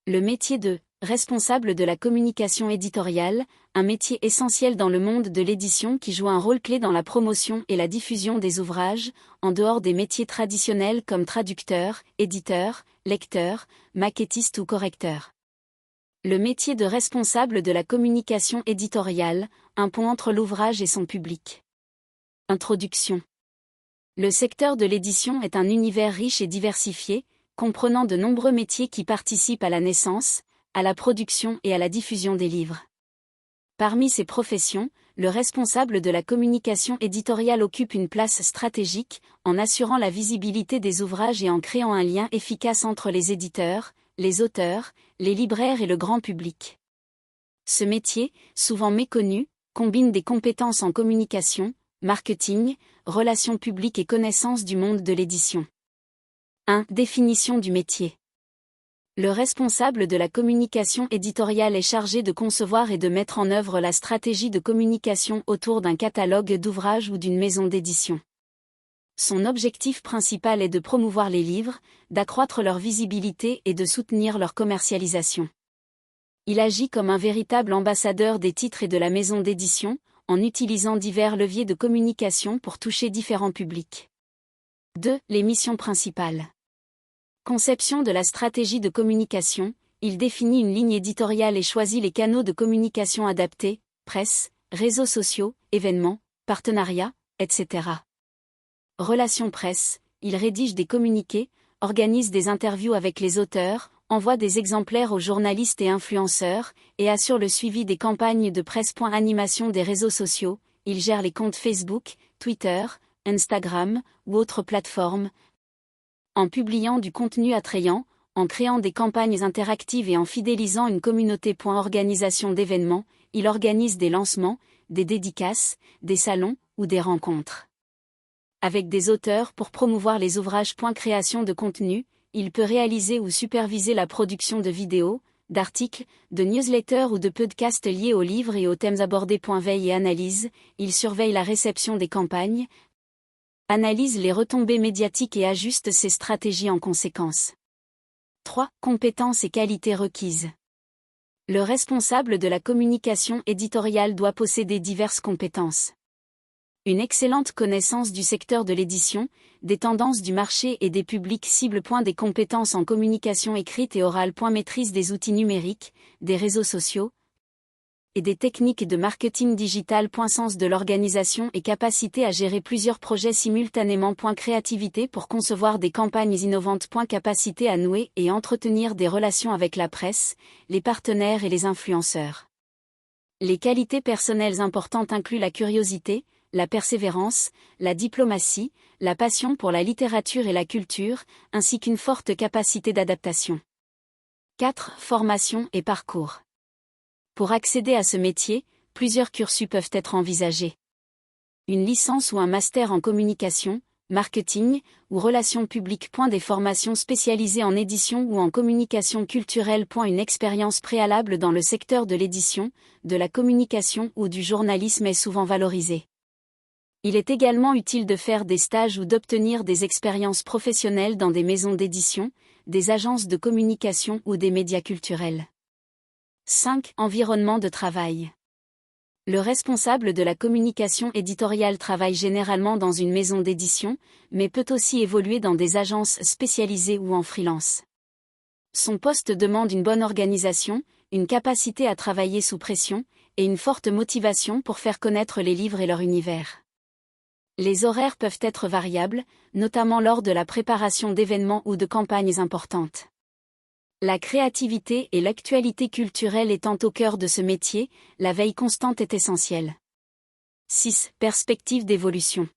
Le métier de responsable de la communication éditoriale, un métier essentiel dans le monde de l'édition qui joue un rôle clé dans la promotion et la diffusion des ouvrages, en dehors des métiers traditionnels comme traducteur, éditeur, lecteur, maquettiste ou correcteur. Le métier de responsable de la communication éditoriale, un pont entre l'ouvrage et son public. Introduction. Le secteur de l'édition est un univers riche et diversifié, comprenant de nombreux métiers qui participent à la naissance, à la production et à la diffusion des livres. Parmi ces professions, le responsable de la communication éditoriale occupe une place stratégique, en assurant la visibilité des ouvrages et en créant un lien efficace entre les éditeurs, les auteurs, les libraires et le grand public. Ce métier, souvent méconnu, combine des compétences en communication, marketing, relations publiques et connaissance du monde de l'édition. 1. Définition du métier. Le responsable de la communication éditoriale est chargé de concevoir et de mettre en œuvre la stratégie de communication autour d'un catalogue d'ouvrages ou d'une maison d'édition. Son objectif principal est de promouvoir les livres, d'accroître leur visibilité et de soutenir leur commercialisation. Il agit comme un véritable ambassadeur des titres et de la maison d'édition, en utilisant divers leviers de communication pour toucher différents publics. 2. Les missions principales. Conception de la stratégie de communication, il définit une ligne éditoriale et choisit les canaux de communication adaptés, presse, réseaux sociaux, événements, partenariats, etc. Relations presse, il rédige des communiqués, organise des interviews avec les auteurs, envoie des exemplaires aux journalistes et influenceurs, et assure le suivi des campagnes de presse. Animation des réseaux sociaux, il gère les comptes Facebook, Twitter, Instagram, ou autres plateformes, en publiant du contenu attrayant, en créant des campagnes interactives et en fidélisant une communauté. Organisation d'événements, il organise des lancements, des dédicaces, des salons, ou des rencontres avec des auteurs pour promouvoir les ouvrages. Création de contenu, il peut réaliser ou superviser la production de vidéos, d'articles, de newsletters ou de podcasts liés aux livres et aux thèmes abordés. Veille et analyse, il surveille la réception des campagnes, analyse les retombées médiatiques et ajuste ses stratégies en conséquence. 3. Compétences et qualités requises. Le responsable de la communication éditoriale doit posséder diverses compétences. Une excellente connaissance du secteur de l'édition, des tendances du marché et des publics cibles. Des compétences en communication écrite et orale. Maîtrise des outils numériques, des réseaux sociaux et des techniques de marketing digital. Sens de l'organisation et capacité à gérer plusieurs projets simultanément. Créativité pour concevoir des campagnes innovantes. Capacité à nouer et entretenir des relations avec la presse, les partenaires et les influenceurs. Les qualités personnelles importantes incluent la curiosité, la persévérance, la diplomatie, la passion pour la littérature et la culture, ainsi qu'une forte capacité d'adaptation. 4. Formation et parcours. Pour accéder à ce métier, plusieurs cursus peuvent être envisagés. Une licence ou un master en communication, marketing, ou relations publiques. Des formations spécialisées en édition ou en communication culturelle. Une expérience préalable dans le secteur de l'édition, de la communication ou du journalisme est souvent valorisée. Il est également utile de faire des stages ou d'obtenir des expériences professionnelles dans des maisons d'édition, des agences de communication ou des médias culturels. 5. Environnement de travail. Le responsable de la communication éditoriale travaille généralement dans une maison d'édition, mais peut aussi évoluer dans des agences spécialisées ou en freelance. Son poste demande une bonne organisation, une capacité à travailler sous pression, et une forte motivation pour faire connaître les livres et leur univers. Les horaires peuvent être variables, notamment lors de la préparation d'événements ou de campagnes importantes. La créativité et l'actualité culturelle étant au cœur de ce métier, la veille constante est essentielle. 6. Perspective d'évolution.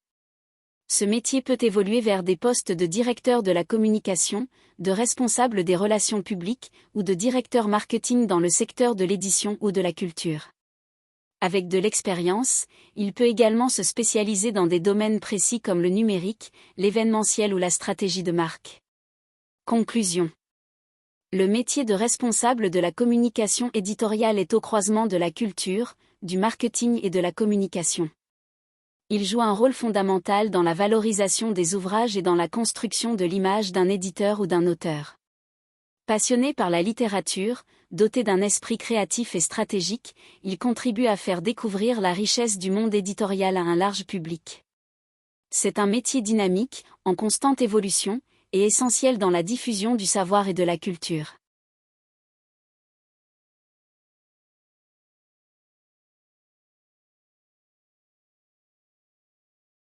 Ce métier peut évoluer vers des postes de directeur de la communication, de responsable des relations publiques, ou de directeur marketing dans le secteur de l'édition ou de la culture. Avec de l'expérience, il peut également se spécialiser dans des domaines précis comme le numérique, l'événementiel ou la stratégie de marque. Conclusion. Le métier de responsable de la communication éditoriale est au croisement de la culture, du marketing et de la communication. Il joue un rôle fondamental dans la valorisation des ouvrages et dans la construction de l'image d'un éditeur ou d'un auteur. Passionné par la littérature, doté d'un esprit créatif et stratégique, il contribue à faire découvrir la richesse du monde éditorial à un large public. C'est un métier dynamique, en constante évolution, et essentiel dans la diffusion du savoir et de la culture.